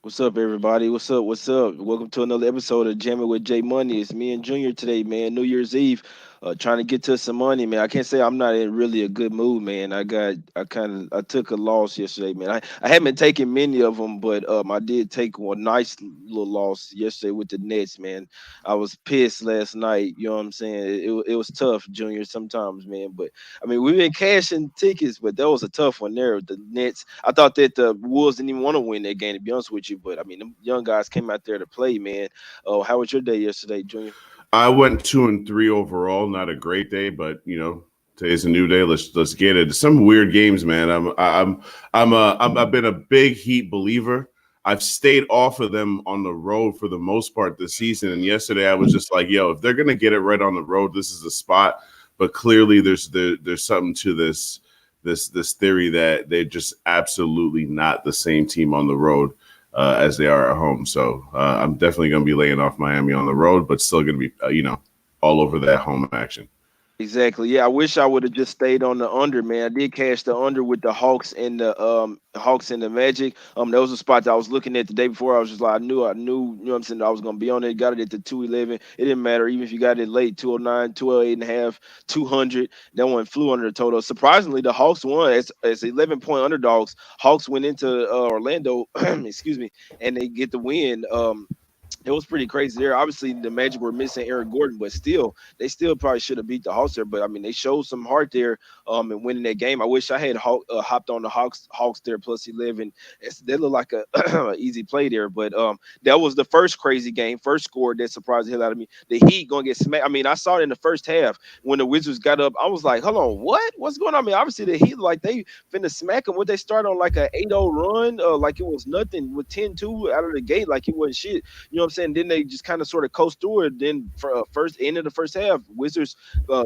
What's up, everybody? What's up? What's up? Welcome to another episode of Jammin with J Money. It's me and Junior today, man. New Year's Eve, trying to get to some money, man. I can't say I'm not in really a good mood, man. I took a loss yesterday, man. I haven't taken many of them, but I did take one nice little loss yesterday with the Nets, man. I was pissed last night. You know what I'm saying? It was tough, Junior, sometimes, man. But I mean, we've been cashing tickets, but that was a tough one there. The Nets. I thought that the Wolves didn't even want to win that game, to be honest with you. But I mean, them young guys came out there to play, man. Oh, how was your day yesterday, Junior? I went 2-3 overall. Not a great day, but today's a new day. Let's get it. Some weird games, man. I've been a big Heat believer. I've stayed off of them on the road for the most part this season. And yesterday, I was just like, yo, if they're gonna get it right on the road, this is the spot. But clearly, there's something to this theory that they're just absolutely not the same team on the road as they are at home. So I'm definitely going to be laying off Miami on the road, but still going to be, all over that home action. Exactly. Yeah, I wish I would have just stayed on the under, man. I did cash the under with the Hawks and the Magic. That was a spot that I was looking at the day before. I was just like, you know what I'm saying, I was gonna be on it. Got it at the 211. It didn't matter, even if you got it late, 209, 208 and a half, 200. That one flew under the total. Surprisingly, the Hawks won as 11-point underdogs. Hawks went into Orlando, excuse me, and they get the win. It was pretty crazy there. Obviously, the Magic were missing Eric Gordon, but still, they still probably should have beat the Hawks there. But I mean, they showed some heart there, in winning that game. I wish I had hopped on the Hawks there plus 11. They look like a easy play there. But that was the first crazy game, first score that surprised the hell out of me. The Heat gonna get smacked. I mean, I saw it in the first half when the Wizards got up. I was like, hold on, what? What's going on? I mean, obviously the Heat like they finna smack them. Would they start on like a 8-0 run, like it was nothing with 10-2 out of the gate, like it wasn't shit. You know what I'm saying? Then they just kind of sort of coast through it. Then for first end of the first half, Wizards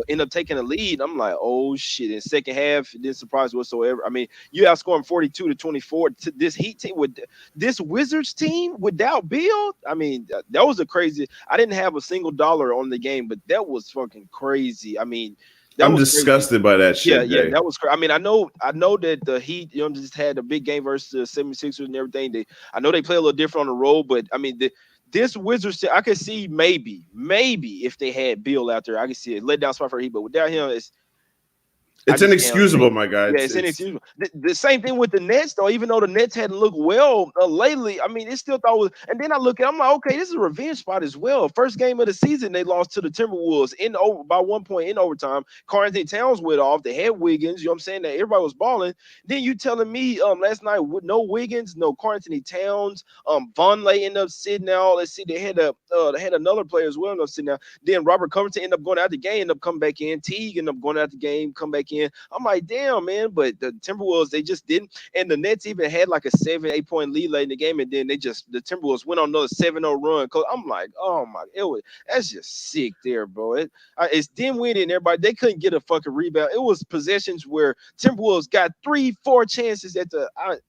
end up taking a lead. I'm like, oh shit. In second half, didn't surprise whatsoever. I mean, you outscoring 42-24 to this Heat team with this Wizards team without Bill. I mean, that was a crazy. I didn't have a single dollar on the game, but that was fucking crazy. I mean, that I'm was crazy. disgusted by that Yeah, shit, yeah, Jay. that was crazy. I mean, I know that the Heat, just had a big game versus the 76ers and everything. I know they play a little different on the road, but I mean, this Wizards, I could see maybe if they had Bill out there, I could see it let down spot for Heat, but without him, I It's just can't see inexcusable, it. my guy. Yeah, It's it's it's inexcusable. The same thing with the Nets, though. Even though the Nets hadn't looked well lately, I mean, it still thought was. And then I look at, I'm like, okay, this is a revenge spot as well. First game of the season, they lost to the Timberwolves in over by 1 point in overtime. Karl Anthony Towns went off. They had Wiggins. You know what I'm saying? That everybody was balling. Then you telling me last night with no Wiggins, no Karl Anthony Towns, Vonleh ended up sitting out. Let's see, they had another player as well ended up sitting out. Then Robert Covington ended up going out the game, ended up coming back in. Teague ended up going out the game, come back in. I'm like, damn, man. But the Timberwolves, they just didn't. And the Nets even had like a 7, 8 point lead late in the game. And then the Timberwolves went on another 7-0 run. Cause I'm like, oh my, that's just sick there, bro. It's dimwitted and everybody, they couldn't get a fucking rebound. It was possessions where Timberwolves got 3, 4 chances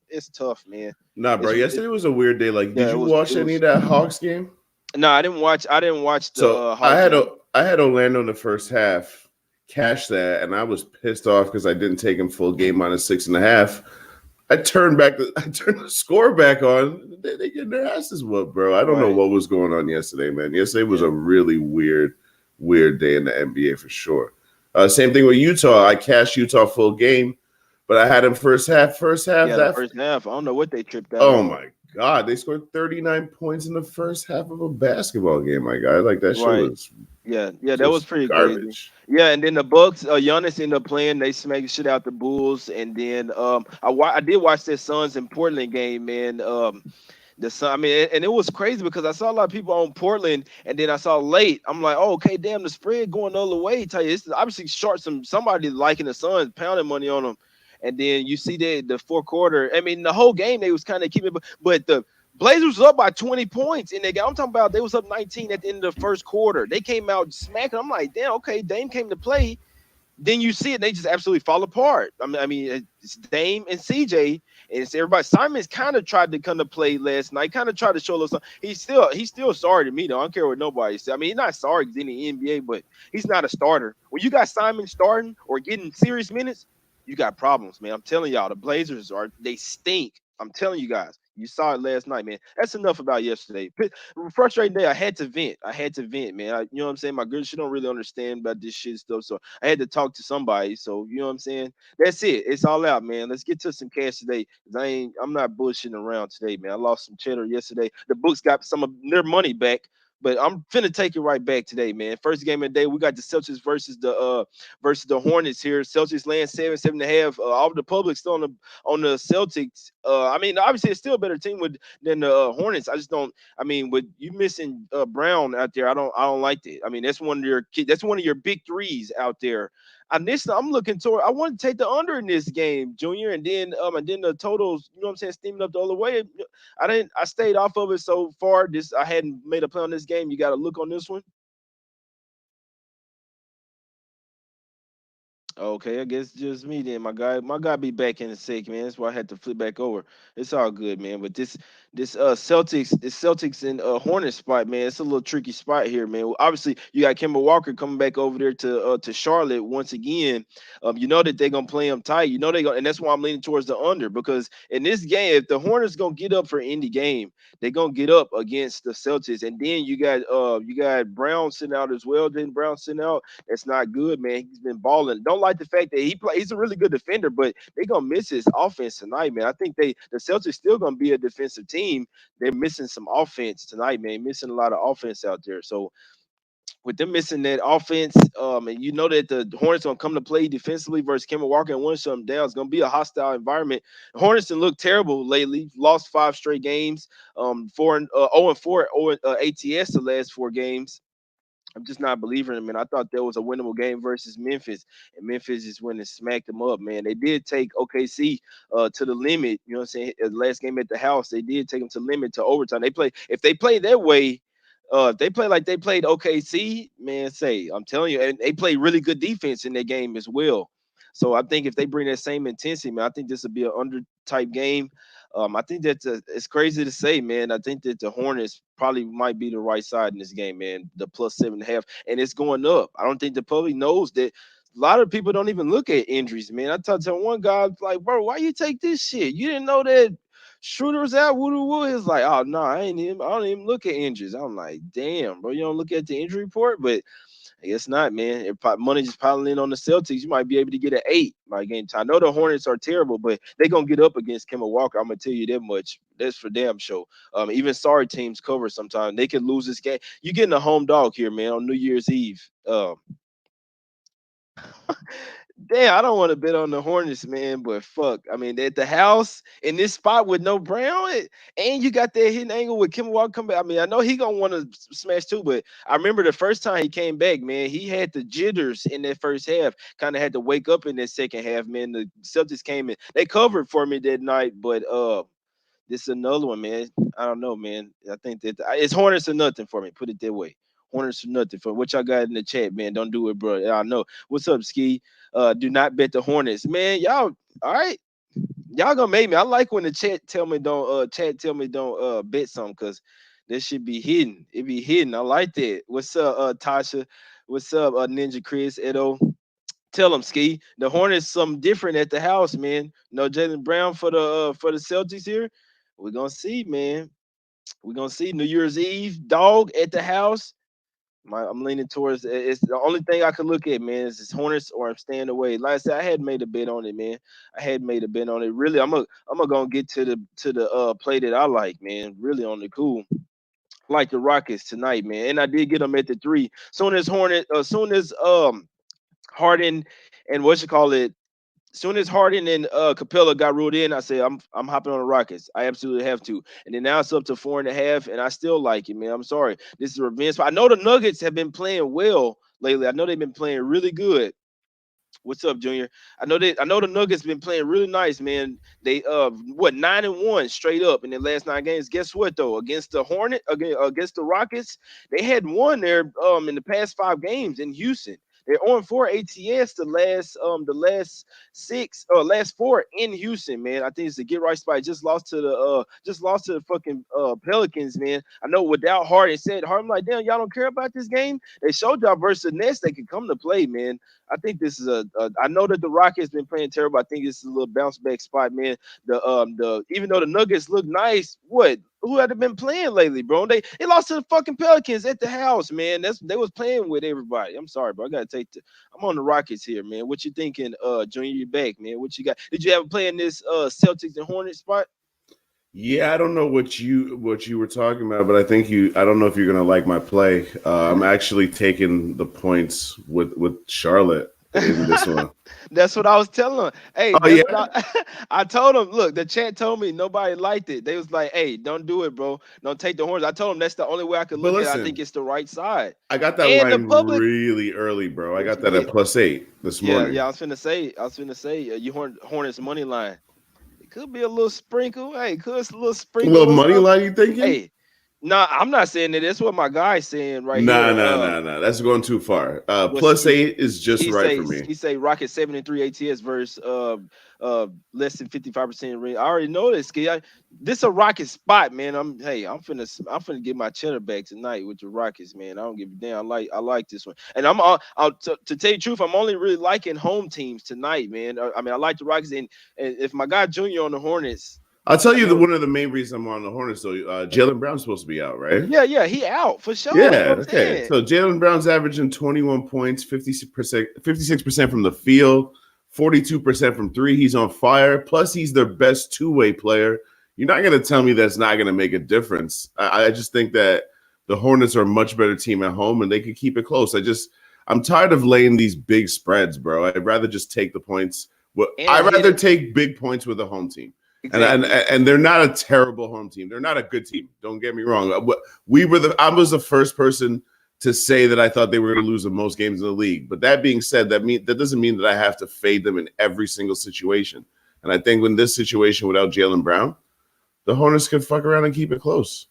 it's tough, man. nah, bro. Yesterday was a weird day. Like, Yeah, did it you was, it watch any was, of that Hawks game? no, I didn't watch the So Hawks game. I had Orlando in the first half, cash that, and I was pissed off because I didn't take him full game minus 6.5. I turned the score back on. They getting their asses whooped, bro. I don't know Right. what was going on yesterday, man. Yesterday was Yeah. a really weird day in the NBA for sure. Same thing with Utah. I cashed Utah full game, but I had him first half. First half, Yeah, the that first half. I don't know what they tripped out oh on. my god, they scored 39 points in the first half of a basketball game. My guy, like that shit Right. was Yeah, that was just pretty crazy. garbage. Yeah, and then the Bucks, Giannis ended up playing. They smacked shit out the Bulls, and then I did watch that Suns and Portland game, man. The Sun, I mean, and it was crazy because I saw a lot of people on Portland, and then I saw late. I'm like, oh, okay, damn, the spread going the other way. Tell you, it's obviously short. Somebody liking the Suns, pounding money on them, and then you see the fourth quarter. I mean, the whole game they was kind of keeping, but the Blazers was up by 20 points in that game. I'm talking about they was up 19 at the end of the first quarter. They came out smacking. I'm like, damn, okay, Dame came to play. Then you see it, they just absolutely fall apart. I mean, it's Dame and CJ, and it's everybody. Simon's kind of tried to come to play last night, kind of tried to show us something. He's still sorry to me though. I don't care what nobody says. I mean, he's not sorry in the NBA, but he's not a starter. When you got Simon starting or getting serious minutes, you got problems, man. I'm telling y'all, the Blazers they stink. I'm telling you guys. You saw it last night, man. That's enough about yesterday. Frustrating day. I had to vent. I had to vent, man. You know what I'm saying? My girl, she don't really understand about this shit stuff, so I had to talk to somebody. So you know what I'm saying? That's it. It's all out, man. Let's get to some cash today. 'Cause I'm not bullshitting around today, man. I lost some cheddar yesterday. The books got some of their money back. But I'm finna take it right back today, man. First game of the day, we got the Celtics versus the Hornets here. Celtics laying 7.5. All the public still on the Celtics. I mean, obviously it's still a better team than the Hornets. I just don't. I mean, with you missing Browne out there, I don't like that. I mean, that's one of your big threes out there. And this I'm looking toward. I want to take the under in this game, Junior, and then the totals. You know what I'm saying? Steaming up the other way. I stayed off of it so far. I hadn't made a play on this game. You got to look on this one. Okay, I guess just me then, my guy. My guy be back in a sec, man. That's why I had to flip back over. It's all good, man. But this Celtics and Hornets spot, man. It's a little tricky spot here, man. Well, obviously, you got Kemba Walker coming back over there to Charlotte once again. You know that they're gonna play him tight. You know they going and that's why I'm leaning towards the under because in this game, if the Hornets gonna get up for any game, they're gonna get up against the Celtics, and then you got Brown sitting out as well. Then Brown sitting out. That's not good, man. He's been balling. Don't like the fact that he's a really good defender, but they're gonna miss his offense tonight, man. I think the Celtics still gonna be a defensive team. They're missing some offense tonight, man. Missing a lot of offense out there. So with them missing that offense, and you know that the Hornets gonna come to play defensively versus Kemba Walker and one shut them down. It's gonna be a hostile environment. The Hornets done look terrible lately. Lost 5 straight games. 0-4 ATS the last 4 games. I'm just not a believer in them, man. I thought there was a winnable game versus Memphis, and Memphis just went and smacked them up, man. They did take OKC to the limit. You know what I'm saying? Last game at the house, they did take them to limit to overtime. If they play that way, if they play like they played OKC, man, I'm telling you, and they play really good defense in that game as well. So I think if they bring that same intensity, man, I think this will be an under type game. I think that it's crazy to say, man. I think that the Hornets probably might be the right side in this game, man. The +7.5, and it's going up. I don't think the public knows that. A lot of people don't even look at injuries, man. I talked to one guy like, bro, why you take this shit? You didn't know that Schroeder was out. Woo woo. He's like, oh no, I don't even look at injuries. I'm like, damn, bro, you don't look at the injury report, but I guess not, man. If money just piling in on the Celtics, you might be able to get an 8 by game time. I know the Hornets are terrible, but they're gonna get up against Kemba Walker. I'm gonna tell you that much. That's for damn sure. Even sorry teams cover sometimes. They can lose this game. You getting a home dog here, man, on New Year's Eve. Damn, I don't want to bet on the Hornets, man, but fuck. I mean, at the house in this spot with no Brown, and you got that hidden angle with Kim Walker come back. I mean, I know he gonna want to smash too, but I remember the first time he came back, man, he had the jitters in that first half. Kind of had to wake up in that second half, man. The Celtics came in, they covered for me that night, but this is another one, man. I don't know, man. I think that it's Hornets or nothing for me. Put it that way. Hornets or nothing for what y'all got in the chat, man. Don't do it, bro. I know. What's up, Ski? Do not bet the Hornets, man. Y'all, all right? Y'all gonna make me. I like when the chat tell me don't bet something because this should be hidden. It be hidden. I like that. What's up, Tasha? What's up, Ninja Chris Edo? Tell them, Ski. The Hornets something different at the house, man. No Jalen Brown for the Celtics here. We're gonna see, man. We're gonna see New Year's Eve, dog at the house. I'm leaning towards it's the only thing I can look at, man, is this Hornets or I'm staying away. Like I said, I had made a bet on it, man. I had made a bet on it. Really, I'm gonna get to the play that I like, man. Really on the cool. Like the Rockets tonight, man. And I did get them at the 3. Soon as Harden and what you call it soon as Harden and Capella got ruled in, I said I'm hopping on the Rockets. I absolutely have to. And then now it's up to 4.5, and I still like it, man. I'm sorry. This is a revenge. I know the Nuggets have been playing well lately. I know they've been playing really good. What's up, Junior? I know the Nuggets been playing really nice, man. They 9-1 straight up in their last 9 games. Guess what though? Against the Rockets, they had won there in the past 5 games in Houston. They're on 4 ATS the last 4 in Houston, man. I think it's a get right spot. Just lost to the fucking Pelicans, man. I know without Harden, said Harden like, damn, y'all don't care about this game. They showed y'all versus the Nets they could come to play, man. I think this is I know that the Rockets been playing terrible. I think this is a little bounce back spot, man. The even though the Nuggets look nice, what who had been playing lately, bro? They lost to the fucking Pelicans at the house, man. They was playing with everybody. I'm sorry, bro. I gotta take the I'm on the Rockets here, man. What you thinking, Junior? You back, man? What you got? Did you ever play in this Celtics and Hornets spot? Yeah, I don't know what you were talking about, but I think you. I don't know if you're gonna like my play. I'm actually taking the points with Charlotte in this one. That's what I was telling them. Hey, Oh that's yeah, what I told them. Look, the chat told me nobody liked it. They was like, "Hey, don't do it, bro. Don't take the horns." I told them that's the only way I could but look at it. I think listen, it's the right side. I got that And the line public, really early, bro. I what got you that at get? +8 this Yeah, morning. yeah. I was finna say, you Hornets money line. It could be a little sprinkle. Hey, could a little A sprinkle little or money something. line, you thinking? Hey, nah, I'm not saying that. That's what my guy's saying right Nah, here. nah, nah, nah. That's going too far. What's +8 is just right for me. he say Rocket 73 ATS versus less than 55% ring. I already know this kid. This a Rocket spot, man. I'm finna get my cheddar back tonight with the Rockets, man. I don't give a damn. I like this one, and to tell you the truth, I'm only really liking home teams tonight, man. I mean, I like the Rockets, and if my guy Junior on the Hornets, I'll tell I you know. one of the main reasons I'm on the Hornets. So Jalen Brown's supposed to be out, right? Yeah, yeah, he out for sure. You know Yeah, what I'm okay. saying? So Jalen Brown's averaging 21 points, 56% from the field, 42% from three. He's on fire. Plus, he's their best two-way player. You're not going to tell me that's not going to make a difference. I just think that the Hornets are a much better team at home and they could keep it close. I'm tired of laying these big spreads, bro. I'd rather just take the points. And I'd hit rather it take big points with a home team. exactly. And they're not a terrible home team. They're not a good team. Don't get me wrong. I was the first person to say that I thought they were going to lose the most games in the league. But that being said, that doesn't mean that I have to fade them in every single situation. And I think in this situation without Jalen Brown, the Hornets could fuck around and keep it close.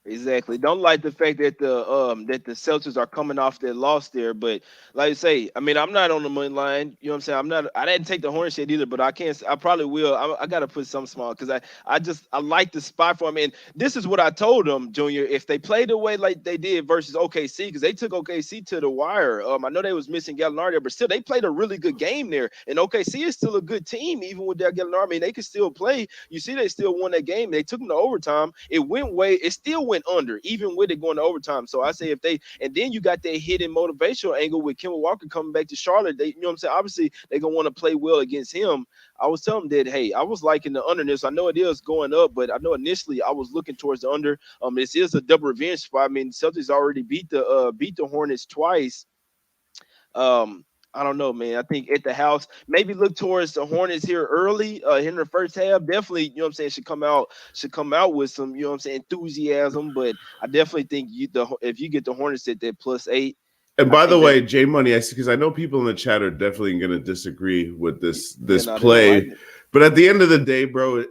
Exactly. Don't like the fact that the Celtics are coming off their loss there, but like I say, I mean, I'm not on the money line. You know what I'm saying? I'm not. I didn't take the Hornets yet either, but I can't. I probably will. I got to put some small because I like the spot for him. And this is what I told them, Junior. If they play the way like they did versus OKC, because they took OKC to the wire. I know they was missing Gallinari there, but still they played a really good game there. And OKC is still a good team, even with their Gallinari. I mean, they could still play. You see, they still won that game. They took them to overtime. It still went under, even with it going to overtime. So I say if they, and then you got that hidden motivational angle with Kemba Walker coming back to Charlotte. They, you know what I'm saying? Obviously, they're gonna want to play well against him. I was telling them that, hey, I was liking the underness. I know it is going up, but I know initially I was looking towards the under. This is a double revenge spot. I mean, Celtics already beat the Hornets twice. I don't know, man. I think at the house, maybe look towards the Hornets here early, in the first half. Definitely, you know what I'm saying, should come out with some, you know what I'm saying, enthusiasm. But I definitely think if you get the Hornets at that +8, And I by the think that way, J Money, because I know people in the chat are definitely going to disagree with this now they don't like play, it. but at the end of the day, bro,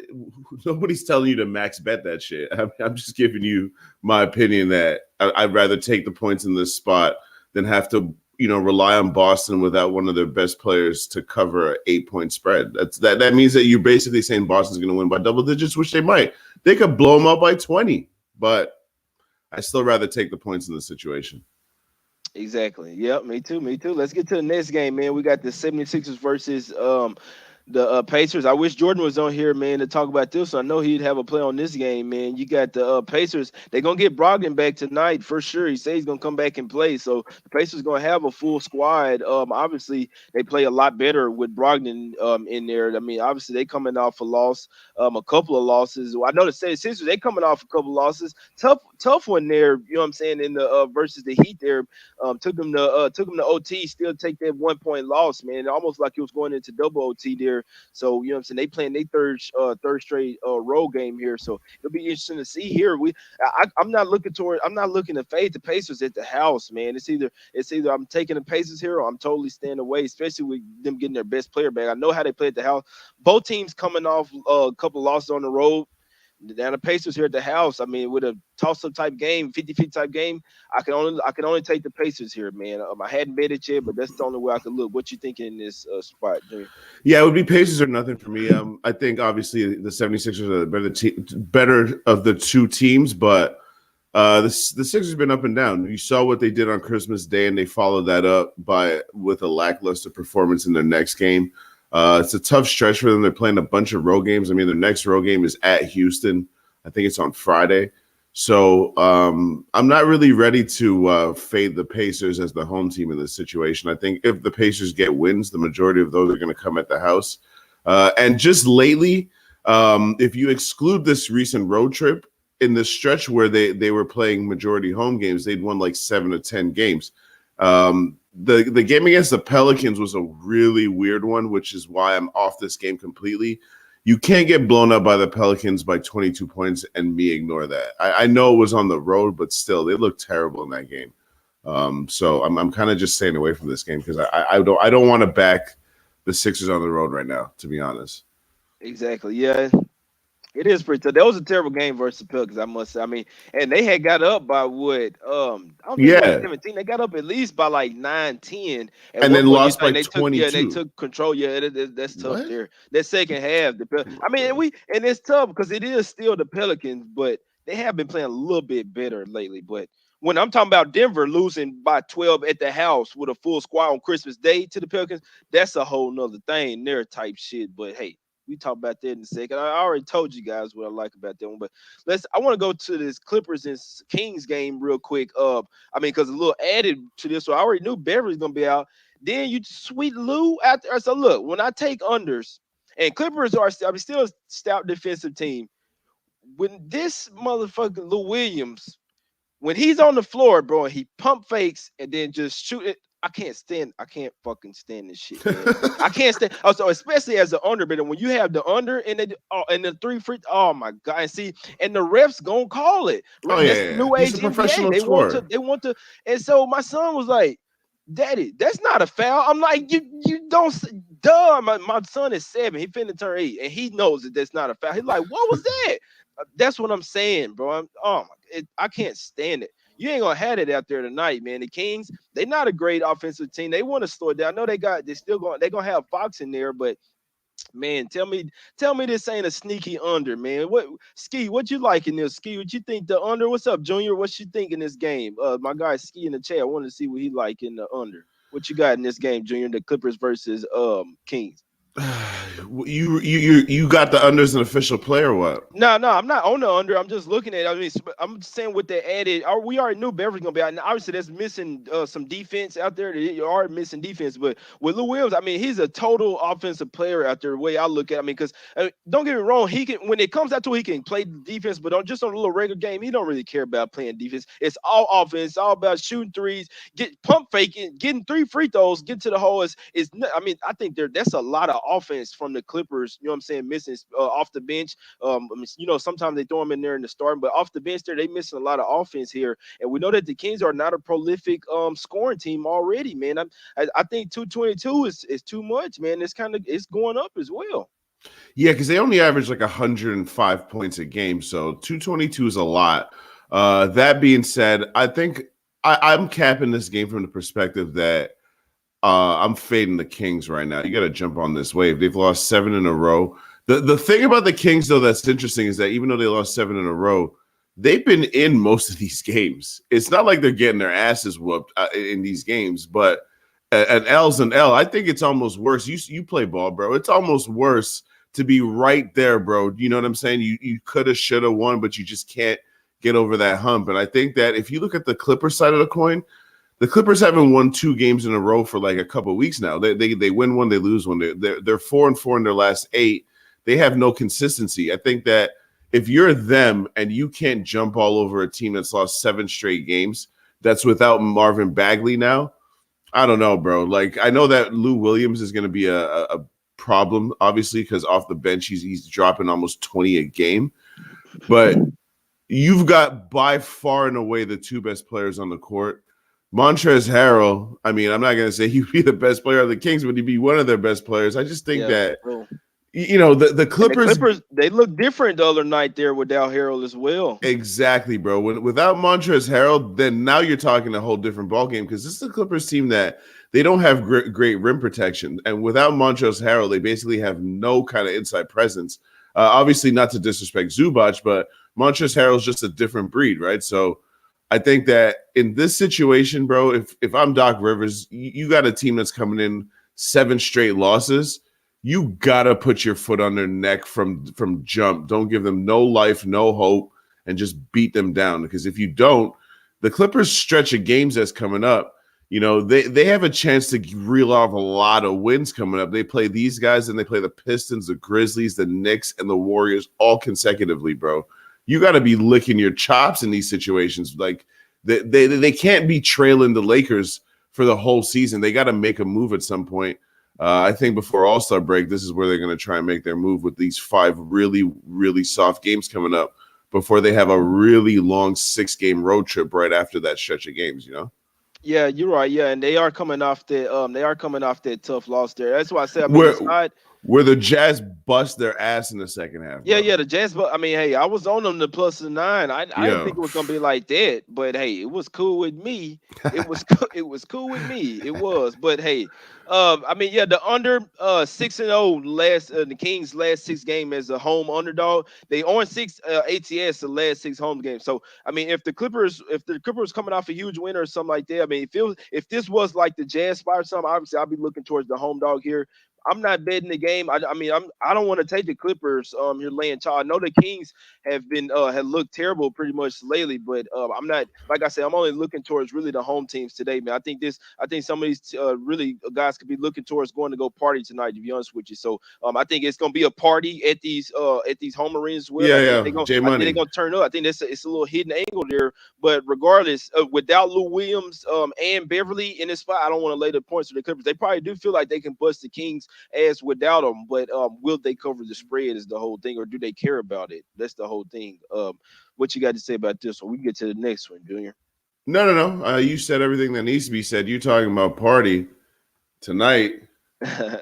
nobody's telling you to max bet that shit. I'm just giving you my opinion that I'd rather take the points in this spot than have to rely on Boston without one of their best players to cover an 8-point spread. That means that you're basically saying Boston's going to win by double digits, which they might. They could blow them out by 20, but I still rather take the points in this situation. Exactly. Yep. Me too. Me too. Let's get to the next game, man. We got the 76ers versus the Pacers. I wish Jordan was on here, man, to talk about this. So I know he'd have a play on this game, man. You got the Pacers. They're gonna get Brogdon back tonight for sure. He says he's gonna come back and play. So the Pacers gonna have a full squad. Obviously they play a lot better with Brogdon in there. I mean, obviously they coming off a loss, a couple of losses. Well, I know the Sixers they coming off a couple of losses. Tough one there. You know what I'm saying in the versus the Heat there. Took them to OT. Still take that 1 point loss, man. Almost like it was going into double OT there. So you know what I'm saying. They playing their third straight road game here. So it'll be interesting to see here. I'm not looking to fade the Pacers at the house, man. It's either I'm taking the Pacers here or I'm totally staying away, especially with them getting their best player back. I know how they play at the house. Both teams coming off a couple of losses on the road. Now the Pacers here at the house. I mean, with a toss-up type game, 50-50 type game, I can only take the Pacers here, man. I hadn't bet it yet, but that's the only way I could look. What you thinking in this spot, Junior? Yeah, it would be Pacers or nothing for me. I think obviously the 76ers are the better of the two teams, but The Sixers been up and down. You saw what they did on Christmas Day, and they followed that up with a lackluster performance in their next game. It's a tough stretch for them. They're playing a bunch of road games. I mean, their next road game is at Houston. I think it's on Friday. So I'm not really ready to fade the Pacers as the home team in this situation. I think if the Pacers get wins, the majority of those are going to come at the house. And just lately, if you exclude this recent road trip, in the stretch where they were playing majority home games, they'd won like 7 or 10 games. The game against the Pelicans was a really weird one, which is why I'm off this game completely. You can't get blown up by the Pelicans by 22 points and me ignore that. I know it was on the road, but still, they looked terrible in that game. So I'm kind of just staying away from this game because I don't want to back the Sixers on the road right now, to be honest. Exactly. Yeah. It is pretty tough. That was a terrible game versus the Pelicans, I must say. I mean, and they had got up by what? I don't think it was Yeah, 17. They got up at least by like 9, 10 at and one then point. lost by And they took, yeah, and they 22. took control. Yeah, that's tough What? there. That second half, I mean, and it's tough because it is still the Pelicans, but they have been playing a little bit better lately. But when I'm talking about Denver losing by 12 at the house with a full squad on Christmas Day to the Pelicans, that's a whole nother thing there type shit. But hey, we talk about that in a second. I already told you guys what I like about that one, but I want to go to this Clippers and Kings game real quick. I mean, because a little added to this, so I already knew Beverly's gonna be out. Then you sweet Lou out there. So look, when I take unders, and Clippers are still a stout defensive team. When this motherfucker Lou Williams, when he's on the floor, bro, and he pump fakes and then just shoot it. I can't fucking stand this shit, man. I can't stand. Also, especially as an under, but when you have the under and and the three free, oh my god! And see, and the refs gonna call it. Oh That's yeah, the yeah. new He's age a NBA. professional scorer. They want to, and so my son was like, "Daddy, that's not a foul." I'm like, "You don't." Duh, my son is 7. He finna turn 8, and he knows that that's not a foul. He's like, "What was that?" That's what I'm saying, bro. I can't stand it. You ain't gonna have it out there tonight, man. The Kings, they're not a great offensive team. They want to slow it down. I know they're gonna have Fox in there, but man, tell me this ain't a sneaky under, man. What you like in this? Ski, what you think the under? What's up, Junior? What you think in this game? My guy Ski in the chat. I want to see what he like in the under. What you got in this game, Junior? The Clippers versus Kings. You got the under as an official player or what? No, I'm not on the under. I'm just looking at it. I mean, I'm just saying what they added. We already knew Beverly's gonna be out. And obviously, that's missing some defense out there. They are missing defense. But with Lou Williams, I mean, he's a total offensive player out there. The way I look at, it. I mean, because don't get me wrong, he can when it comes out to it, he can play defense. But just on a little regular game, he don't really care about playing defense. It's all offense. It's all about shooting threes, get pump faking, getting 3 free throws, get to the hole. I mean, I think that's a lot of offense from the Clippers. You know what I'm saying? Missing off the bench. I mean, sometimes they throw them in there in the starting, but off the bench there, they missing a lot of offense here. And we know that the Kings are not a prolific scoring team already, man. I think 222 is too much, man. It's going up as well. Yeah, because they only average like 105 points a game, so 222 is a lot. That being said, I think I'm capping this game from the perspective that I'm fading the Kings right now. You got to jump on this wave. They've lost 7 in a row. The thing about the Kings, though, that's interesting is that even though they lost 7 in a row, they've been in most of these games. It's not like they're getting their asses whooped in these games, but an L's an L. I think it's almost worse. You play ball, bro. It's almost worse to be right there, bro. You know what I'm saying? You could have, should have won, but you just can't get over that hump. And I think that if you look at the Clippers side of the coin, the Clippers haven't won 2 games in a row for like a couple of weeks now. They win one, they lose one. They're 4-4 in their last 8. They have no consistency. I think that if you're them and you can't jump all over a team that's lost 7 straight games, that's without Marvin Bagley now, I don't know, bro. Like, I know that Lou Williams is going to be a problem, obviously, because off the bench he's dropping almost 20 a game. But you've got by far and away the 2 best players on the court. Montrezl Harrell, I mean, I'm not going to say he'd be the best player of the Kings, but he'd be one of their best players. I just think Yeah, that, bro. the Clippers. The Clippers, they look different the other night there without Harold as well. Exactly, bro. Without Montrezl Harrell, then now you're talking a whole different ballgame because this is a Clippers team that they don't have great rim protection. And without Montrezl Harrell, they basically have no kind of inside presence. Obviously, not to disrespect Zubac, but Montrezl Harrell's just a different breed, right? So I think that in this situation, bro, if I'm Doc Rivers, you got a team that's coming in 7 straight losses. You gotta put your foot on their neck from jump. Don't give them no life, no hope, and just beat them down. Because if you don't, the Clippers stretch of games that's coming up, they have a chance to reel off a lot of wins coming up. They play these guys, and they play the Pistons, the Grizzlies, the Knicks, and the Warriors all consecutively, bro. You got to be licking your chops in these situations. Like they can't be trailing the Lakers for the whole season. They got to make a move at some point. I think before All-Star break, this is where they're going to try and make their move with these 5 really, really soft games coming up before they have a really long 6-game road trip right after that stretch of games. Yeah, you're right. Yeah, and they are coming off that tough loss there. That's why I said, I mean, Where it's not. where the Jazz bust their ass in the second half, Yeah, bro. yeah, the Jazz. But I mean, hey, I was on them the plus the 9. I didn't Yeah. think it was gonna be like that, but hey, it was cool with me. It was cool with me. It was. But hey, I mean, yeah, the under 6-0 last the Kings last 6 game as a home underdog. They on 6 ATS the last 6 home games. So I mean, if the Clippers coming off a huge win or something like that, I mean, if this was like the Jazz spot or something, obviously I'll be looking towards the home dog here. I'm not betting the game. I mean, I don't want to take the Clippers. You're laying tall. I know the Kings have looked terrible pretty much lately, but I'm not, like I said, I'm only looking towards really the home teams today, man. I think some of these really guys could be looking towards going to go party tonight. To be honest with you, so I think it's gonna be a party at these home arenas as well. Yeah, yeah. J I think they're Money. gonna turn up. I think it's a little hidden angle there. But regardless, without Lou Williams and Beverly in this spot, I don't want to lay the points to the Clippers. They probably do feel like they can bust the Kings as without them. But will they cover the spread is the whole thing, or do they care about it? That's the whole thing. What you got to say about this one? We can get to the next one, Junior. No, no, no. You said everything that needs to be said. You're talking about party tonight. Yeah,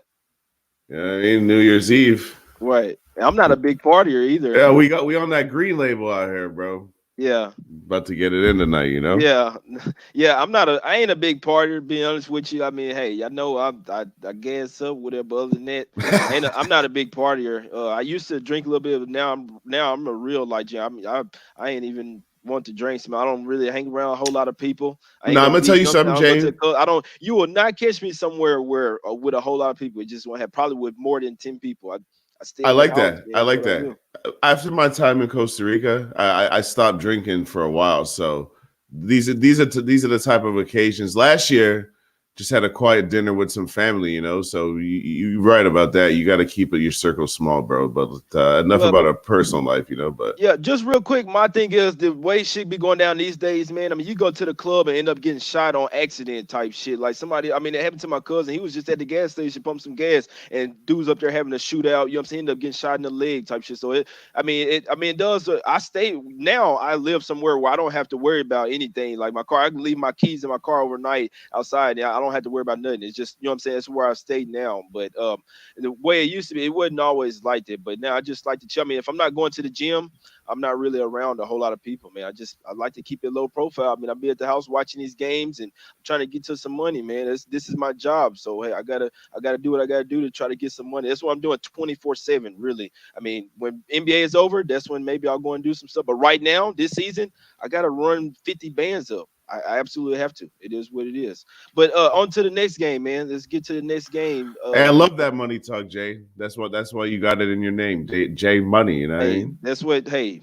I mean, New Year's Eve. Right. I'm not a big partier either, Yeah, but we on that green label out here, bro. yeah. About to get it in tonight. Yeah, yeah. I ain't a big partier, to be honest with you. I mean, hey, I know I gas up whatever. But other than that, I'm not a big partier. I used to drink a little bit, but now I'm a real like Jim. I mean, I ain't even want to drink some. I don't really hang around a whole lot of people. I ain't No, I'm gonna gonna be. tell You you know what I'm saying? something, I don't go to the Jay. club. I don't. You will not catch me somewhere where with a whole lot of people. It just won't have probably with more than 10 people. I stay I in the like house, that. man. I That's like what I that. do. After my time in Costa Rica, I stopped drinking for a while. So these are the type of occasions. Last year, just had a quiet dinner with some family. So you're right about that. You got to keep your circle small, bro. But enough Well, about our personal life. But yeah, just real quick, my thing is the way shit be going down these days, man. I mean, you go to the club and end up getting shot on accident type shit. Like somebody, I mean, it happened to my cousin. He was just at the gas station, pumped some gas, and dudes up there having a shootout. You know what I'm saying? End up getting shot in the leg type shit. So I mean, it does. I stay now. I live somewhere where I don't have to worry about anything. Like my car, I can leave my keys in my car overnight outside. And I don't have to worry about nothing. It's just, you know what I'm saying? It's where I stay now. But the way it used to be, it wasn't always like that. But now I just like to chill. I mean, if I'm not going to the gym, I'm not really around a whole lot of people, man. I like to keep it low profile. I mean, I'll be at the house watching these games and I'm trying to get to some money, man. This is my job. So hey, I gotta do what I gotta do to try to get some money. That's what I'm doing 24/7, really. I mean, when NBA is over, that's when maybe I'll go and do some stuff. But right now, this season, I gotta run 50 bands up. I absolutely have to. It is what it is. But on to the next game, man. Let's get to the next game. hey, I love that money talk, Jay. That's why you got it in your name, Jay Money. You know what I Hey, mean? that's what. Hey,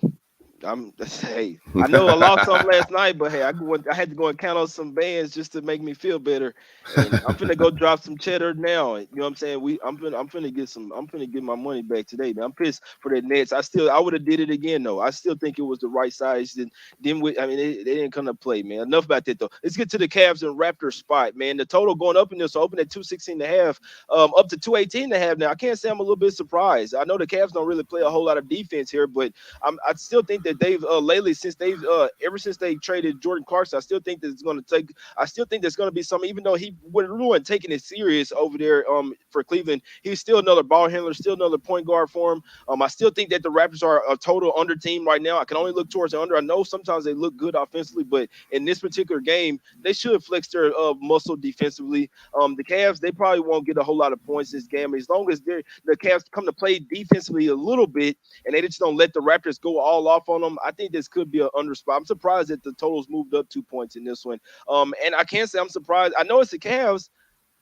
hey, I know I lost some last night, but hey, I had to go and count on some bands just to make me feel better. And I'm finna go drop some cheddar now. You know what I'm saying? I'm finna I'm finna get my money back today, man. I'm pissed for the Nets. I would have did it again though. I still think it was the right size. I mean they didn't come to play, man. Enough about that though. Let's get to the Cavs and Raptors spot, man. The total going up in this open at 216 and a half, up to 218 and a half now. I can't say I'm a little bit surprised. I know the Cavs don't really play a whole lot of defense here, but I still think that they've lately since they've ever since they traded Jordan Clarkson, I still think that it's going to take. I still think there's going to be some, even though he wasn't taking it serious over there for Cleveland. He's still another ball handler, still another point guard for him. I still think that the Raptors are a total under team right now. I can only look towards the under. I know sometimes they look good offensively, but in this particular game, they should flex their muscle defensively. The Cavs, they probably won't get a whole lot of points this game as long as the Cavs come to play defensively a little bit and they just don't let the Raptors go all off on them. I think this could be an under spot. I'm surprised that the totals moved up 2 points in this one. And I can't say I'm surprised. I know it's the Cavs.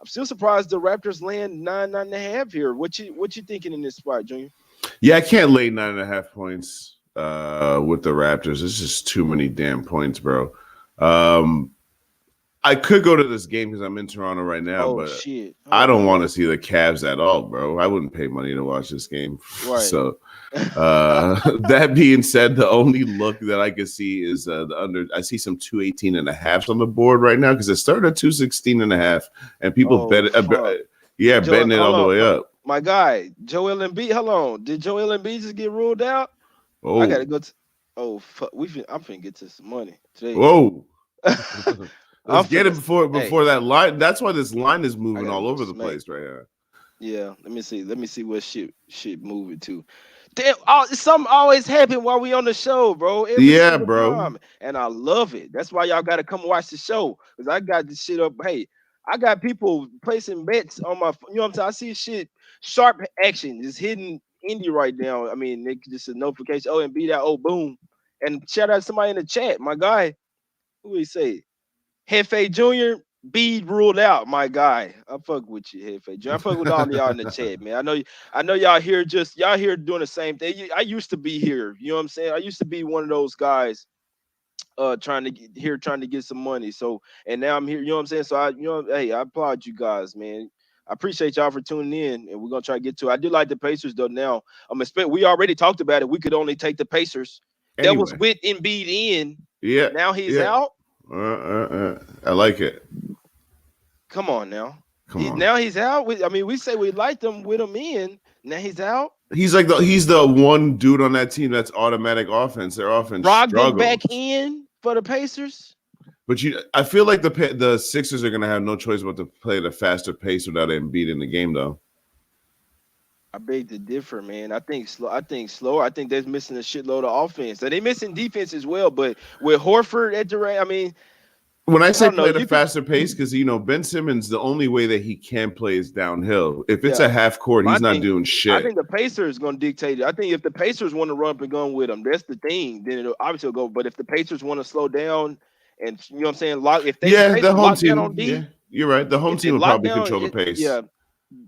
I'm still surprised the Raptors land 9.5 here. What you thinking in this spot, Junior? Yeah, I can't lay 9.5 points with the Raptors. It's just too many damn points, bro. I could go to this game because I'm in Toronto right now, Oh but shit! I Oh don't my want to god! see the Cavs at all, bro. I wouldn't pay money to watch this game. Right. So that being said, the only look that I could see is the under. I see some 218.5s on the board right now because it started at 216.5, and people Oh bet it. fuck! Yeah, Joe, betting it hold all the on, way up. my guy, Joel Embiid. Hold on, did Joel Embiid just get ruled out? I gotta Oh, go to. Oh fuck! I'm finna get to some money today. whoa. I'm Let's get it finna. before Hey, that line. That's why this line is I moving gotta all go over the smack. place right here. Yeah, let me see. Let me see what shit moving to. Damn, something always happen while we on the show, bro. Every Yeah, single bro. time, and I love it. That's why y'all got to come watch the show because I got this shit up. Hey, I got people placing bets on my. You know what I'm saying? I see shit. Sharp action is hitting indie right now. I mean, they just a notification. Oh, and beat out. Oh, boom. And shout out to somebody in the chat. My guy, who he say? Hefe Jr. Bede ruled out, my guy. I fuck with you, Hefe Jr. I fuck with all of y'all in the chat, man. I know y'all here y'all here doing the same thing. I used to be here. You know what I'm saying? I used to be one of those guys trying to get some money. So and now I'm here, you know what I'm saying? So hey, I applaud you guys, man. I appreciate y'all for tuning in, and we're gonna try to get to it. I do like the Pacers though. Now we already talked about it. We could only take the Pacers. That was Anyway, with Embiid in. yeah, Now he's yeah. out. I like it. Come on now. Come on. Now he's out. I mean, we say we liked him with him in. Now he's out. He's the one dude on that team that's automatic offense. Their offense Brogdon back struggles. in for the Pacers. But I feel like the Sixers are gonna have no choice but to play at a faster pace without Embiid in the game, though. I beg to differ, man. I think slow. I think slower. I think they're missing a shitload of offense. So they missing defense as well. But with Horford at the rate, I mean, When I I say don't know. play at a You could, faster pace, because Ben Simmons, the only way that he can play is downhill. If it's yeah. a half court, My he's not thing, doing I shit. think the Pacers going to dictate it. I think if the Pacers want to run up and gun with them, that's the thing. Then it'll obviously go. But if the Pacers want to slow down, and you know what I'm saying, if they Yeah, the Pacers home lock down team. on Yeah, D, you're right. The home if they team will lock probably down, control the pace. yeah,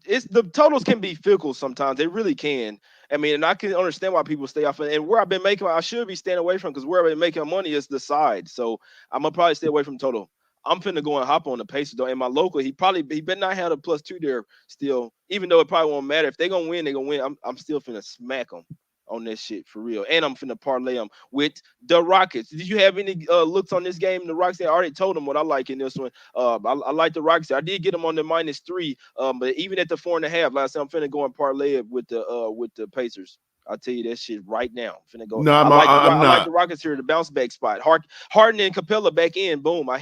it's the totals can be fickle sometimes. They really can. I mean, and I can understand why people stay off. And where I've been making, I should be staying away from because where I've been making money is the side. So I'm gonna probably stay away from total. I'm finna go and hop on the Pacers though. In my local, he better not have a +2 there still. Even though it probably won't matter if they gonna win, they gonna win. I'm still finna smack them on this shit for real. And I'm finna parlay them with the Rockets. Did you have any looks on this game? The Rockets, I already told them what I like in this one. I like the Rockets. I did get them on the -3. But even at the 4.5, last time I'm finna go and parlay it with the Pacers. I'll tell you that shit right now. I'm finna go. No, I'm I like the not. Rockets here, the bounce back spot. Harden and Capella back in. Boom. I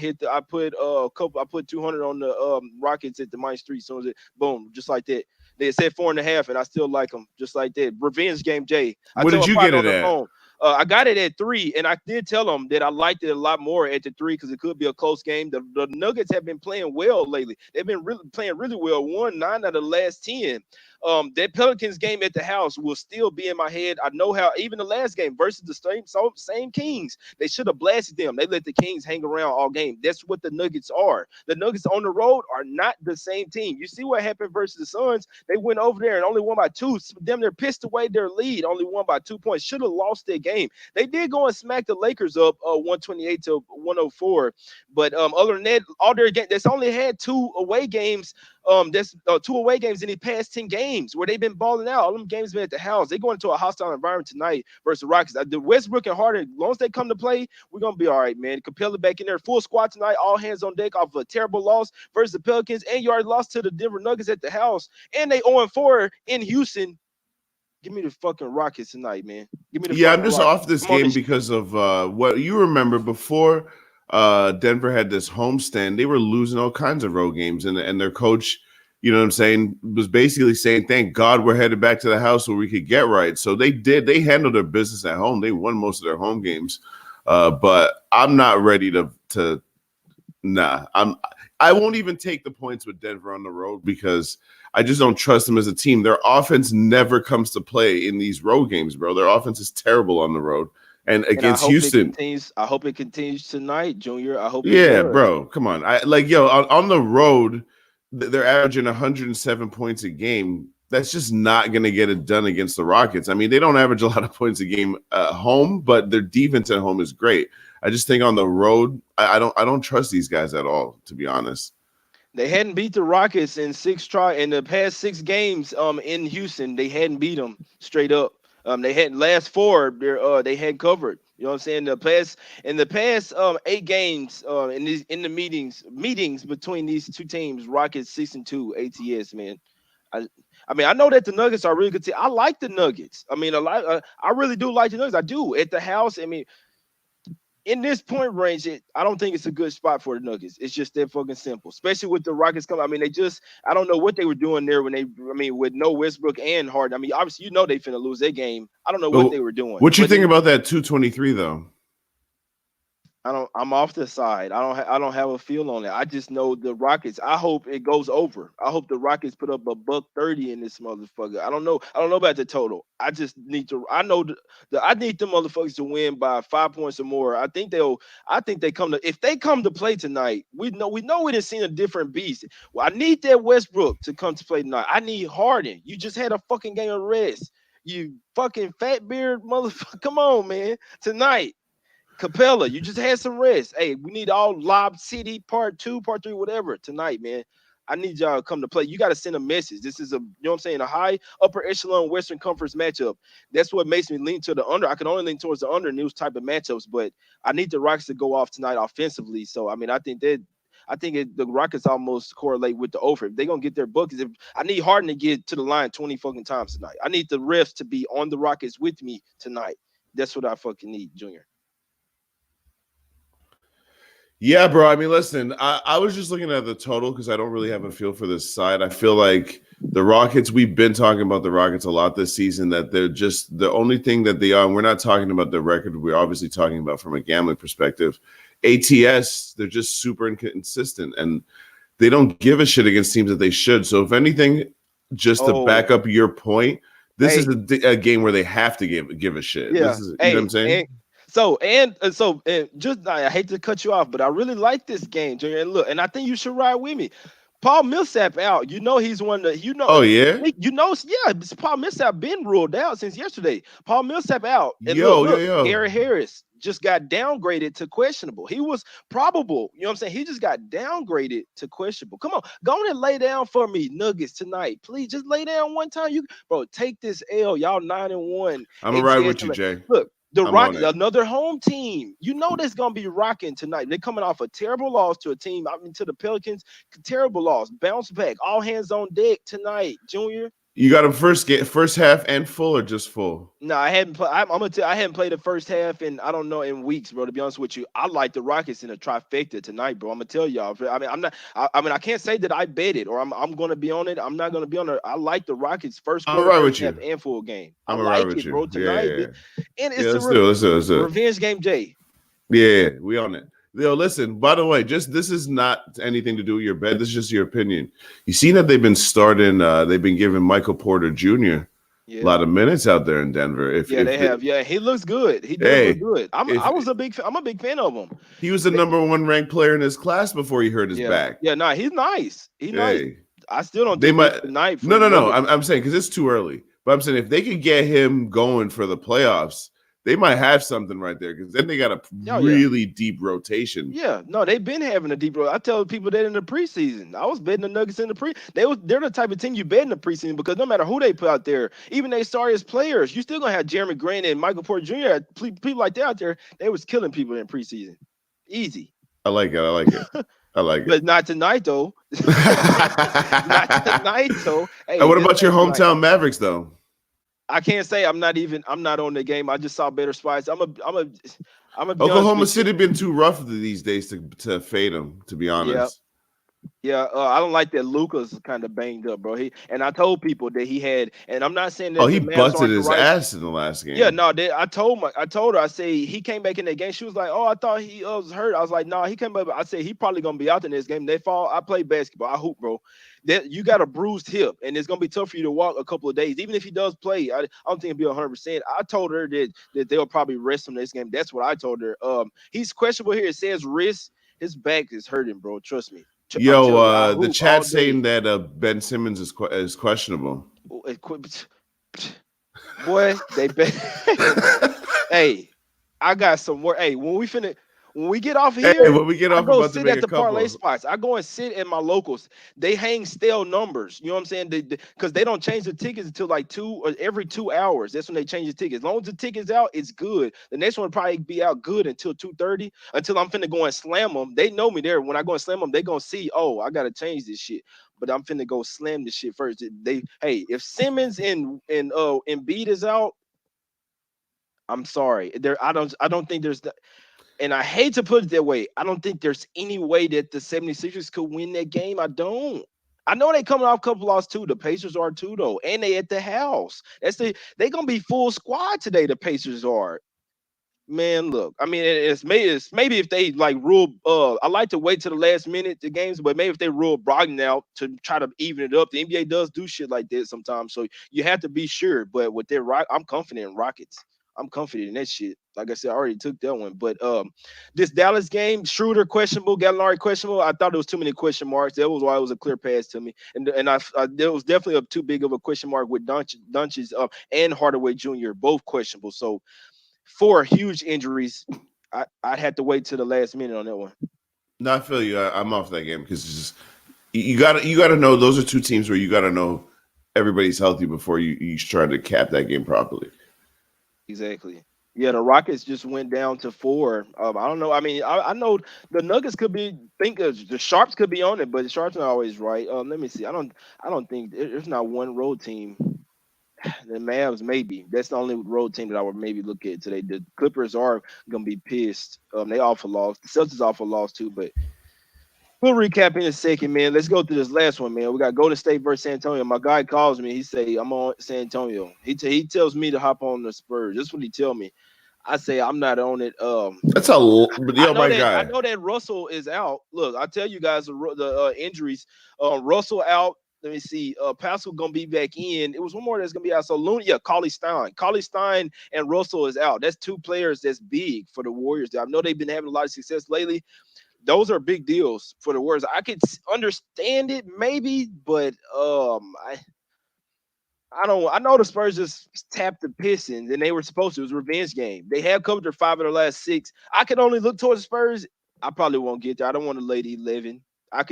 put a couple. I put 200 on the Rockets at the -3. So it boom, just like that. They said 4.5, and I still like them just like that. Revenge game, Jay. I What told did a you get partner it on the at? phone. I got it at 3, and I did tell them that I liked it a lot more at the 3 because it could be a close game. The Nuggets have been playing well lately. They've been really playing really well. Won 9 out of the last 10. That Pelicans game at the house will still be in my head. I know how even the last game versus the same Kings, they should have blasted them. They let the Kings hang around all game. That's what the Nuggets are. The Nuggets on the road are not the same team. You see what happened versus the Suns? They went over there and only won by 2. Them they're pissed away their lead. Only won by 2 points. Should have lost their game. They did go and smack the Lakers up 128 to 104. But other than that, all their game that's only had 2 away games. There's 2 away games in the past 10 games where they've been balling out. All them games been at the house. They go into a hostile environment tonight versus the Rockets. The Westbrook and Harden, as long as they come to play, we're gonna be all right, man. Capella back in there, full squad tonight, all hands on deck off of a terrible loss versus the Pelicans, and you already lost to the Denver Nuggets at the house, and they 0-4 in Houston. Give me the fucking Rockets tonight, man. Give me the Yeah, fucking I'm just Rockets. off this I'm on game this. because of what you remember before Denver had this homestand. They were losing all kinds of road games, and their coach, you know what I'm saying, was basically saying, "Thank God we're headed back to the house where we could get right." So they did. They handled their business at home. They won most of their home games, but I'm not ready to. Nah, I won't even take the points with Denver on the road because I just don't trust them as a team. Their offense never comes to play in these road games, bro. Their offense is terrible on the road. And And I against hope it Houston, continues. I hope it continues tonight, Junior. I hope it yeah, does. bro, come on. I like yo on the road, they're averaging 107 points a game. That's just not going to get it done against the Rockets. I mean, they don't average a lot of points a game at home, but their defense at home is great. I just think on the road, I don't trust these guys at all, to be honest. They hadn't beat the Rockets in in the past 6 games. In Houston, they hadn't beat them straight up. They had last four. They had covered. You know what I'm saying? The past 8 games. In the meetings between these two teams, Rockets 6-2 ATS. Man, I I mean I know that the Nuggets are a really good team. I like the Nuggets. I mean a lot. I really do like the Nuggets. I do at the house. I mean in this point range, I don't think it's a good spot for the Nuggets. It's just that fucking simple, especially with the Rockets coming. I mean, I don't know what they were doing there with no Westbrook and Harden. I mean, obviously, they finna lose their game. I don't know what But they were doing, what you but think about that 223 though? I'm off the side. I don't have a feel on it. I just know the Rockets. I hope it goes over. I hope the Rockets put up a buck 30 in this motherfucker. I don't know. I don't know about the total. I just need to. I know I need the motherfuckers to win by 5 points or more. I think they'll. I think they come to. If they come to play tonight, we done seen a different beast. Well, I need that Westbrook to come to play tonight. I need Harden. You just had a fucking game of rest. You fucking fat beard motherfucker. Come on, man. Tonight. Capella, you just had some rest. Hey, we need all Lob City part two, part three, whatever tonight, man. I need y'all to come to play. You got to send a message. This is what I'm saying, a high upper echelon Western Conference matchup. That's what makes me lean to the under. I can only lean towards the under in those type of matchups, but I need the Rockets to go off tonight offensively. So I mean, the Rockets almost correlate with the over. If they're gonna get their buckets, if I need Harden to get to the line 20 fucking times tonight. I need the refs to be on the Rockets with me tonight. That's what I fucking need, Junior. Yeah, bro. I mean, listen, I was just looking at the total because I don't really have a feel for this side. I feel like the Rockets, we've been talking about the Rockets a lot this season, that they're just the only thing that they are. And we're not talking about the record. We're obviously talking about from a gambling perspective. ATS, they're just super inconsistent and they don't give a shit against teams that they should. So, if anything, just to back Oh, up your point, this is hey, a game where they have to give a shit. This yeah, is, you know what I'm hey, saying? and just I hate to cut you off, but I really like this game, Junior. And look, and I think you should ride with me. Paul Millsap out. You know he's one that Oh, yeah. yeah. Paul Millsap been ruled out since yesterday. Paul Millsap out, and look, Yo, yo, look, yo. Gary Harris just got downgraded to questionable. He was probable. You know what I'm saying? He just got downgraded to questionable. Come on, go on and lay down for me, Nuggets tonight, please. Just lay down one time. Bro, take this L. Y'all 9-1. I'm going to ride ATS with you, tonight. Jay. Look. The I'm on Rockets, it. another home team. You know that's gonna be rocking tonight. They're coming off a terrible loss to a team. I mean, to the Pelicans, terrible loss. Bounce back. All hands on deck tonight, Junior. You got them first half and full or just full? No, I hadn't played. I'm gonna tell. I hadn't played the first half in I don't know in weeks, bro. To be honest with you, I like the Rockets in a trifecta tonight, bro. I'm gonna tell y'all. I mean, I'm not. I mean, I can't say that I bet it or I'm gonna be on it. I'm not gonna be on it. I like the Rockets first I'm quarter, gonna ride first with half, you. and full game. I I'm gonna ride like with it, you. bro. Yeah, Tonight, yeah, yeah. and Yeah, it's let's do it. Let's do it. Let's do it. revenge game, Jay. Yeah, we on it. Yo, listen, by the way, just this is not anything to do with your bet. This is just your opinion. You see that they've been starting, they've been giving Michael Porter Jr. a Yeah. lot of minutes out there in Denver. Yeah, they have. Yeah, he looks good. He does look Hey, good. if I'm a big fan of him. he was the They- number one ranked player in his class before he hurt his yeah, back. yeah. Nah, he's nice. He's nice. Hey, I still don't they think it's might tonight for no, the no, no. Nuggets. I'm saying because it's too early. But I'm saying if they could get him going for the playoffs, they might have something right there because then they got a Oh yeah, really deep rotation. yeah. No, they've been having a deep road. I tell people that in the preseason. I was betting the Nuggets in the they're the type of team you bet in the preseason because no matter who they put out there, even they sorry as players, you still gonna have Jeremy Grant and Michael Porter Jr. People like that out there. They was killing people in preseason. Easy. I like it. I like it. I like it. But not tonight though. Not tonight though. And Hey, what this about your ain't tonight. hometown Mavericks though? I can't say I'm not on the game. I just saw better spots. I'm gonna be honest Oklahoma with you. City been too rough these days to fade them. To be Yeah, honest. yeah, I don't like that Luca's kind of banged up, bro. He and I told people that he had, and I'm not saying Oh, that he the Mavs busted aren't the his right. ass in the last Yeah, game. no, I told her, I say he came back in that game. She was like, "Oh, I thought he was hurt." I was like, "No, he came back." I said he probably gonna be out in this game. They fall. I play basketball. I hoop, bro. That you got a bruised hip, and it's gonna be tough for you to walk a couple of days. Even if he does play, I don't think he'll be 100%. I told her that they'll probably rest him this game. That's what I told her. He's questionable here. It says wrist. His back is hurting, bro. Trust me. I'm Yo, telling you, I the hoop all chat saying day. that Ben Simmons is questionable. Oh, boy, they bet. Hey, I got some more. Hey, when we get off of Hey, here, when we get I off, go about to sit make at a the parlay couple. spots. I go and sit at my locals. They hang stale numbers. You know what I'm saying? Because they don't change the tickets until like every 2 hours. That's when they change the tickets. As long as the ticket's out, it's good. The next one will probably be out good until 2:30. Until I'm finna go and slam them. They know me there. When I go and slam them, they gonna see. Oh, I gotta change this shit. But I'm finna go slam this shit first. Hey, if Simmons and Embiid is out, I'm sorry. I don't think there's and I hate to put it that way. I don't think there's any way that the 76ers could win that game. I don't. I know they coming off a couple losses too. The Pacers are too though. And they at the house. They gonna be full squad today, the Pacers are. Man, look. I mean, it's maybe if they like rule. I like to wait to the last minute the games, but maybe if they rule Brogdon out to try to even it up. The NBA does do shit like that sometimes, so you have to be sure. But with their rock, I'm confident in Rockets. I'm confident in that shit. Like I said, I already took that one. But this Dallas game, Schroeder questionable, Gallinari questionable. I thought there was too many question marks. That was why it was a clear pass to me. And there was definitely too big of a question mark with Dunches and Hardaway Jr. both questionable. So four huge injuries. I'd have to wait till the last minute on that one. No, I feel you. I'm off that game because you gotta know those are two teams where you gotta know everybody's healthy before you try to cap that game properly. Exactly. Yeah, the Rockets just went down to four. I don't know. I mean, I know the Nuggets could be think the Sharps could be on it, but the Sharps not always right. Let me see. I don't think there's not one road team. The Mavs maybe. That's the only road team that I would maybe look at today. The Clippers are gonna be pissed. They awful lost. The Celtics awful lost too, but we'll recap in a second, man. Let's go through this last one, man. We got Golden State versus San Antonio. My guy calls me. He say I'm on San Antonio. He tells me to hop on the Spurs. That's what he tell me. I say I'm not on it. That's but I yo, know my that I guy. know that Russell is out. Look, I tell you guys the injuries. Russell out. Let me see. Pascal gonna be back in. It was one more that's gonna be out. So Looney, yeah, Cauley Stein and Russell is out. That's two players that's big for the Warriors. I know they've been having a lot of success lately. Those are big deals for the Warriors. I could understand it maybe, but I don't. I know the Spurs just tapped the Pistons, and they were supposed to. It was a revenge game. They have covered their five of their last six. I can only look towards the Spurs. I probably won't get there. I don't want to lay the 11. I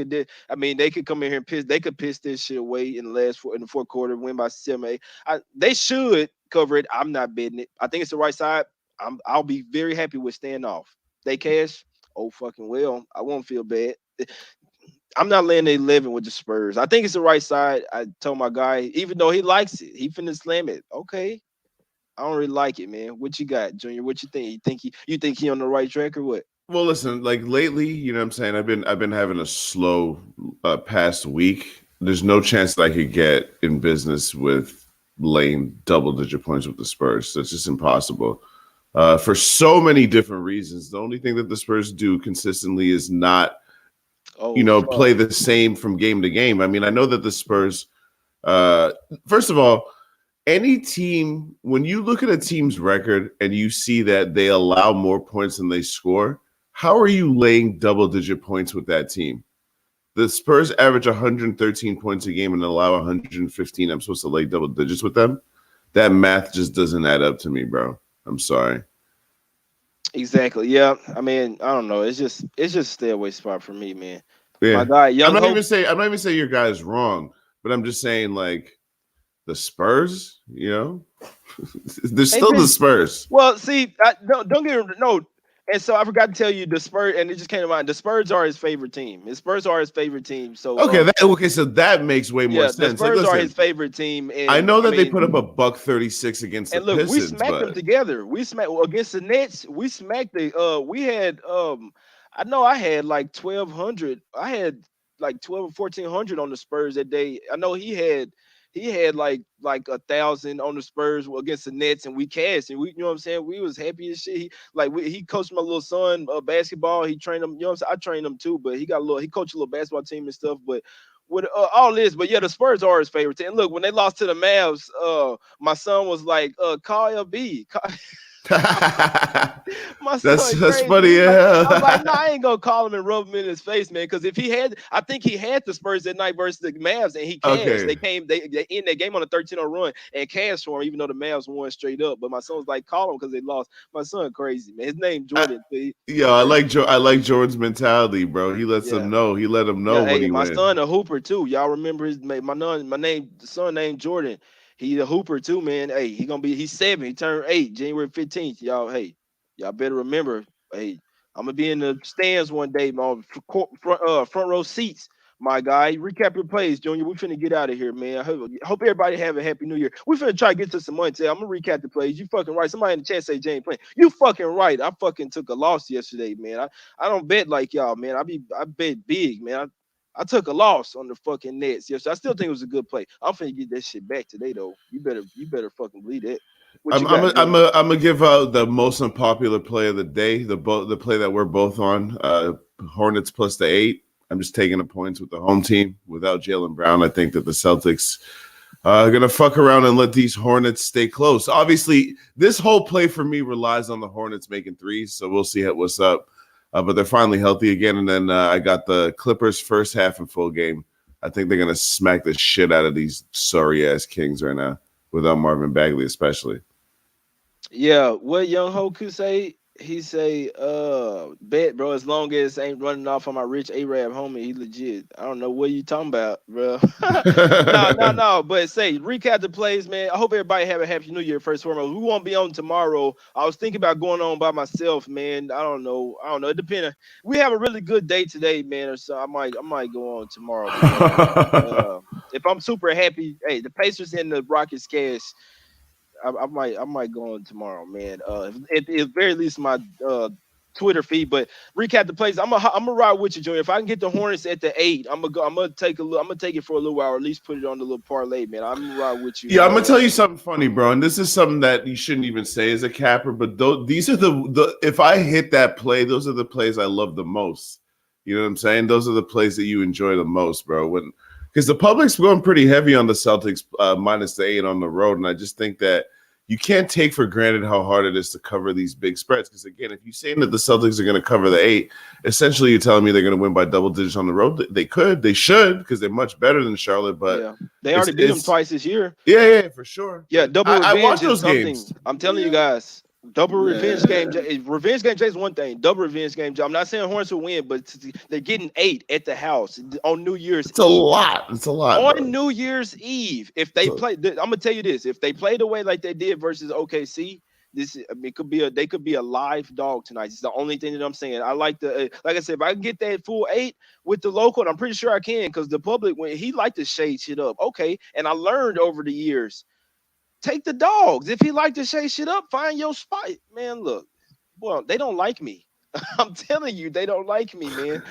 mean, they could come in here and piss. They could piss this shit away in the fourth quarter, win by 7-8. They should cover it. I'm not betting it. I think it's the right side. I'll be very happy with staying off. They cash. Oh fucking well. I won't feel bad. I'm not laying the 11 with the Spurs. I think it's the right side. I told my guy, even though he likes it, he finna slam it. Okay. I don't really like it, man. What you got, Junior? What you think? You think he on the right track or what? Well, listen, like lately, you know what I'm saying? I've been having a slow past week. There's no chance that I could get in business with laying double digit points with the Spurs. That's just impossible. For so many different reasons. The only thing that the Spurs do consistently is not, Oh fuck. play the same from game to game. I mean, I know that the Spurs, uh, first of all, any team, when you look at a team's record and you see that they allow more points than they score, how are you laying double digit points with that team? The Spurs average 113 points a game and allow 115. I'm supposed to lay double digits with them. That math just doesn't add up to me, bro. I'm sorry. Exactly. Yeah. I mean, I don't know. It's just a stay away spot for me, man. My Yeah. guy, I'm Young not Hope. even saying your guy is wrong, but I'm just saying like the Spurs, they're Hey, still the Spurs. well, see, don't get no. And so I forgot to tell you the Spurs, and it just came to mind. The Spurs are his favorite team. The Spurs are his favorite team. So Okay, so that makes way more yeah, the sense. Like, Spurs are listen, his favorite team, I and know I that they mean, put up a buck 36 against the and look, we Pistons, smacked them but together. We smacked against the Nets. We smacked the. We had. I know I had like 1,200. I had like 12 or 1,400 on the Spurs that day. I know he had. He had like 1,000 on the Spurs against the Nets, and we cashed, and we, you know what I'm saying. We was happy as shit. He coached my little son basketball. He trained him. You know what I'm saying. I trained him too, but he got a little. He coached a little basketball team and stuff. But with all this, but yeah, the Spurs are his favorite team. And look, when they lost to the Mavs, my son was like, call LB. My son that's crazy. funny. He's like, I was like, Yeah. no, I ain't gonna call him and rub him in his face, man. Because if he had, I think he had the Spurs that night versus the Mavs, and he cashed. Okay. They end that game on a 13-0 run and cashed for him, even though the Mavs won straight up. But my son was like, call him because they lost. My son crazy, man. His name I, Jordan. yo, He crazy. I like Jordan's mentality, bro. He lets them Yeah. know. He let them know Yeah, when hey, he my win. son a hooper too. Y'all remember my name, the son named Jordan. He a hooper too, man. Hey, he's 7. He turned 8 January 15th. Y'all, hey, y'all better remember. Hey, I'm gonna be in the stands one day, man. Front row seats. My guy, recap your plays, Junior. We finna get out of here, man. I hope everybody have a happy new year. We finna try to get to some money today. I'm gonna recap the plays. You fucking right. Somebody in the chat say James playing. You fucking right. I fucking took a loss yesterday, man. I don't bet like y'all, man. I bet big, man. I took a loss on the fucking Nets. Yes, I still think it was a good play. I'm finna get that shit back today, though. You better fucking believe that. What you got, Junior? I'm gonna give out the most unpopular play of the day. The play that we're both on. Hornets plus the 8. I'm just taking the points with the home team without Jalen Brown. I think that the Celtics are gonna fuck around and let these Hornets stay close. Obviously, this whole play for me relies on the Hornets making threes, so we'll see what's up. But they're finally healthy again, and then I got the Clippers first half and full game. I think they're gonna smack the shit out of these sorry ass Kings right now, without Marvin Bagley especially. Yeah, what Young Hoku say? He say, bet, bro, as long as ain't running off on my rich Arab homie, he legit. I don't know what you talking about, bro. No, no, no. But say, recap the plays, man. I hope everybody have a happy new year first and foremost. We won't be on tomorrow. I was thinking about going on by myself, man. I don't know. I don't know. It depends. We have a really good day today, man, or so I might go on tomorrow, depending. If I'm super happy, hey, the Pacers and the Rockets cash. I might go on tomorrow, man. At very least my Twitter feed. But recap the plays. I'm gonna ride with you, Junior. If I can get the Hornets at the 8, I'm gonna go. I'm gonna take a look. I'm gonna take it for a little while, or at least put it on the little parlay, man. I'm gonna ride with you. Yeah, I'm gonna tell you something funny, bro. And this is something that you shouldn't even say as a capper, but these are the if I hit that play, those are the plays I love the most. You know what I'm saying? Those are the plays that you enjoy the most, bro. When because the public's going pretty heavy on the Celtics minus the 8 on the road, and I just think that you can't take for granted how hard it is to cover these big spreads. Because again, if you're saying that the Celtics are going to cover the 8, essentially you're telling me they're going to win by double digits on the road. They could, they should, because they're much better than Charlotte. But Yeah, they already beat them it's twice this year. yeah, for sure. Yeah, But double I revenge watch is those something. games. I'm telling you Yeah, guys. Double revenge game. man. Revenge game is one thing. Double revenge game. I'm not saying Hornets will win, but they're getting 8 at the house on New Year's It's a Eve. lot. It's a lot, On bro. New Year's Eve, if they So, play, I'm gonna tell you this: if they play the way like they did versus OKC, I mean, they could be a live dog tonight. It's the only thing that I'm saying. I like like I said, if I can get that full 8 with the local, and I'm pretty sure I can, because the public when he like to shade shit up. Okay, and I learned over the years, take the dogs. If he like to shade shit up, find your spot, man. Look, well, they don't like me. I'm telling you, they don't like me, man.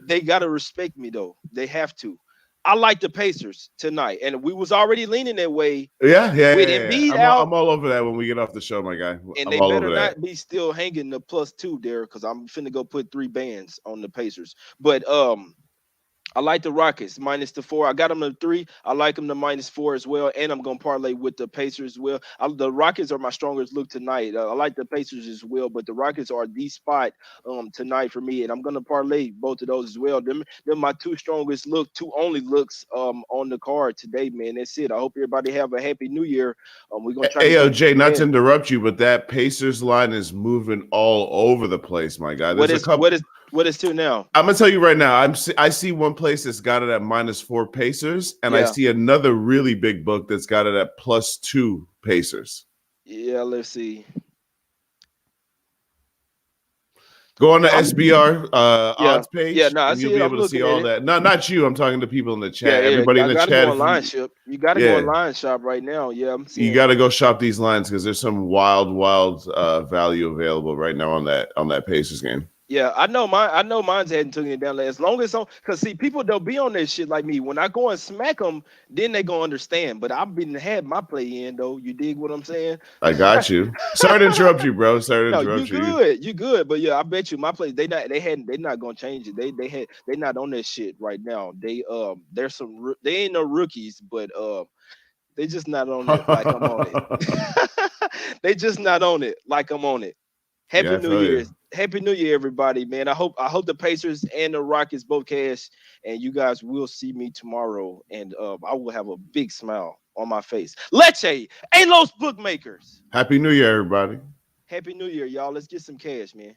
They gotta respect me though. They have to. I like the Pacers tonight, and we was already leaning that way with yeah. Embiid out, I'm all over that when we get off the show, my guy. and I'm they all better over that. not be still hanging the +2 there, because I'm finna go put 3 bands on the Pacers. But I like the Rockets -4. I got them to 3. I like them to -4 as well, and I'm gonna parlay with the Pacers as well. The Rockets are my strongest look tonight. I like the Pacers as well, but the Rockets are the spot tonight for me, and I'm gonna parlay both of those as well. Them my two strongest two only looks on the card today, man. That's it. I hope everybody have a happy New Year. We're gonna try to Hey, yo, get Jay, not to ahead. interrupt you, but that Pacers line is moving all over the place, my guy. What There's a is couple. what is two now? I'm gonna tell you right now. I see one place that's got it at -4 Pacers, and I Yeah, see another really big book that's got it at +2 Pacers. yeah. Let's see. Go on the I'm SBR yeah, odds yeah. page, No, I and you'll see be it. I'm able to see looking at all it. that. Not you. I'm talking to people in the Yeah, chat. yeah. Everybody in Y'all the got to chat. go If online you, shop. You got to go yeah, online shop right now. Yeah, I'm you seeing. got to go shop these lines because there's some wild value available right now on that Pacers game. Yeah, I know mine. I know mine's hadn't taken it down. As long as on, cause see, people don't be on that shit like me. When I go and smack them, then they gonna understand. But I've been had my play in though. You dig what I'm saying? I got you. Sorry to interrupt you, bro. Sorry to No, interrupt you. you good. But yeah, I bet you my place. They not gonna change it. They not on that shit right now. There's they ain't no rookies, but they just not on it like I'm on it. They just not on it like I'm on it. Yeah, Happy I New feel you. Year's. Happy New Year, everybody, man. I hope the Pacers and the Rockets both cash, and you guys will see me tomorrow, and I will have a big smile on my face. Leche, Los bookmakers. Happy New Year, everybody. Happy New Year, y'all. Let's get some cash, man.